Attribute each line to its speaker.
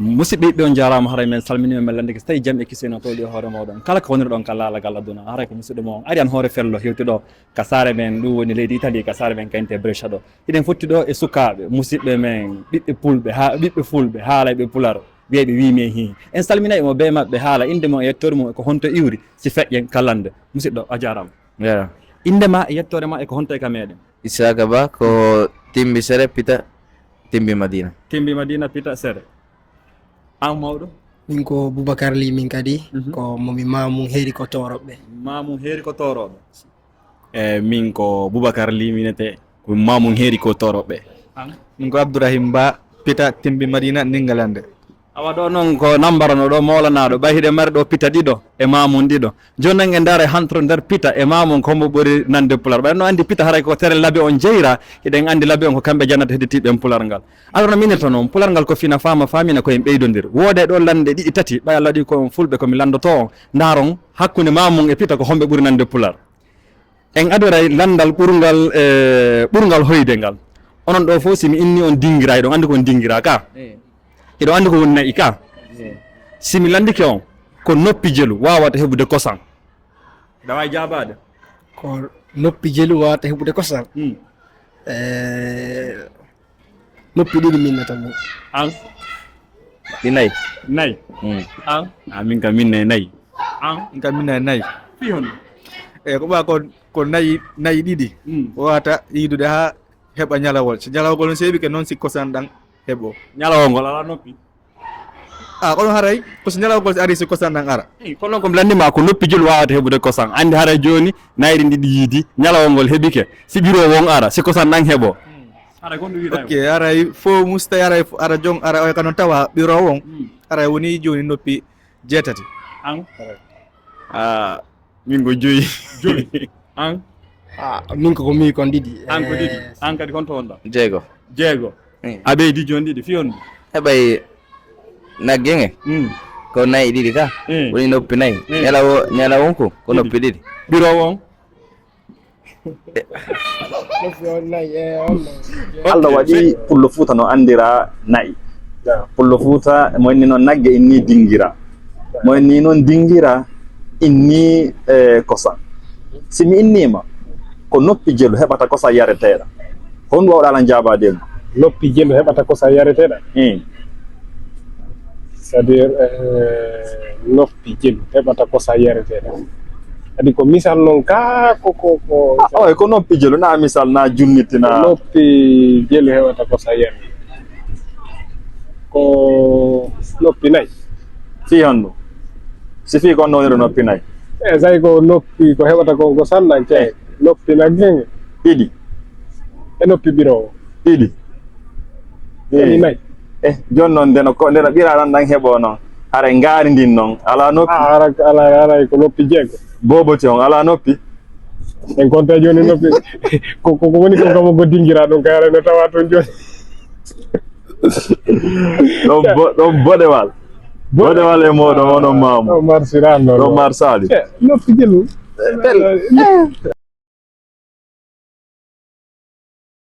Speaker 1: musidɓe ɗon jarama haray men salminima men lande so tawi jaam e kiseno towɗi hoore moɗon kala ko woniri ɗon ka laalagal aduna haray ko musidɗo mo ari an hoore fello hewtiɗo ka saare men ɗum woni leydi Italie ka saare men kayinte Brescia ɗo iɗen fotti ɗo e sukaɓe musidɓe men ɓiɓɓe pulɓe ha ɓiɓɓe fulɓe haalayɓe pular wiyeɓe wimi hi en salminayi mo be mabɓe haala inde mo e yettore mum eko honto iwri si feƴƴen kallande musidɗo a jarama indema e yettore ma eko honto e ka meɗen
Speaker 2: Isaka Ba ko Timbi Sere Pita Timbi Madina.
Speaker 1: Timbi Madina Pita Sere an mawɗo
Speaker 3: min ko Boubacar Ly min kadi ko momi mamum heeri ko toroɓe
Speaker 1: mamum heeri ko toroɓe min ko Boubacar Ly minete ko mamum heeri ko toroɓe
Speaker 4: min ko Abdourahim Ba Pita Timbi Madina Ningalande.
Speaker 1: awa ɗo noon ko nambarano ɗo molanaɗo ɓay hiɗe mari ɗo pita ɗiɗo e mamum ɗiɗo joni noon en daara hanto nder pita e mamum ko hombo ɓuri nande pular ɓayno andi pita haray ko tere laabe on jeyra hiɗen andi laabe on ko kamɓe jannata hedditiɓe pular ngal alors no minirta noon pular ngal ko fina famina koyen ɓeydodir woode ɗo lande ɗiɗi tati ɓay Allah waɗi ko fulɓe komi landoto on daron hakkude mamum e pita ko homɓe ɓuri nande pular en adoray landal ɓurgal hoyde ngal onon ɗo fof simi inni on dinguira eɗon andi kon dinguira ka eɗo andi ko woni nayi ka simi landike on ko noppi jelu wawata heɓude kosam da wawi jabade
Speaker 3: ko noppi jelu wawata heɓude kosam noppi ɗiɗi minnata ɗum
Speaker 1: an
Speaker 2: Ɗi nayi.
Speaker 1: nayi an min kam minne nayi an
Speaker 4: Min kam minne nayi.
Speaker 1: fi hon
Speaker 4: Ko ɓa ko nayi ɗiɗi wawata yiidude ha heɓa ñalawol. So ñalawol non seeɓi ke noon si kosan ɗan heɓo.
Speaker 1: ñalawol ngol ala noppi
Speaker 4: Kono haray ko so ñalawol si ari si kosan ɗan ara.
Speaker 1: kono noon komi landima ko noppi jelu wawata heɓude kosam andi haray joni nayri ndiɗi yiidi ñalawol ngol heɓike si ɓiro won ara si kosan ɗan heɓo haray gonɗum wiiɗa
Speaker 4: Ok aray fo musta aray ara jong ara o ka noon tawa ɓiro won aray woni joni noppi jeetati.
Speaker 1: an min ko joyi an
Speaker 3: min ko mi kon ɗiɗi
Speaker 1: an ko ɗiɗi an kadi konto wonɗa
Speaker 2: Jeego.
Speaker 1: jeego a ɓeydi joni ɗiɗi fi on
Speaker 2: Heɓay naggenge ko nayi ɗiɗi ka woni noppi nayi. Ñalawon ko noppi ɗiɗi.
Speaker 1: ɓiro won
Speaker 5: Allah waɗi pullo Fuuta no andira nayi pullo Fuuta mo inni noon nagge inni dingira mo inni noon dingira inni kosam simi innima ko noppi jelu heɓata kosam yareteɗa hon wawɗa ala jabadema
Speaker 6: noppi jelu heɓata kosa yareteɗa c'est à dire noppi jelu heɓata kosa yareteɗa adi ko misal noon ka
Speaker 5: ko noppi jelu na misal na junnitina
Speaker 6: noppi jelu heɓata kosa yarete ko noppi nayi
Speaker 5: fi honɗum si fi kon woniri noppi nayi
Speaker 6: tawi ko noppi ko heɓata ko sanɗan cee noppi naggenge
Speaker 5: ɗiɗi
Speaker 6: e noppi ɓirowo
Speaker 5: ɗiɗi
Speaker 6: woni nayi
Speaker 5: joni noon ndeno ɓira ɗan ɗan heɓo noon haara ngaari ndin noon ala noppi
Speaker 6: ala ko noppi jeego
Speaker 5: boboti on ala noppi
Speaker 6: en konta joni noppi ko woni ko kamo go dingira ɗum kayara no tawa toon joni
Speaker 5: ɗon boɗewal e moɗon onon mamu
Speaker 6: o marsiran noon
Speaker 5: ɗon marsali
Speaker 6: noppi jelu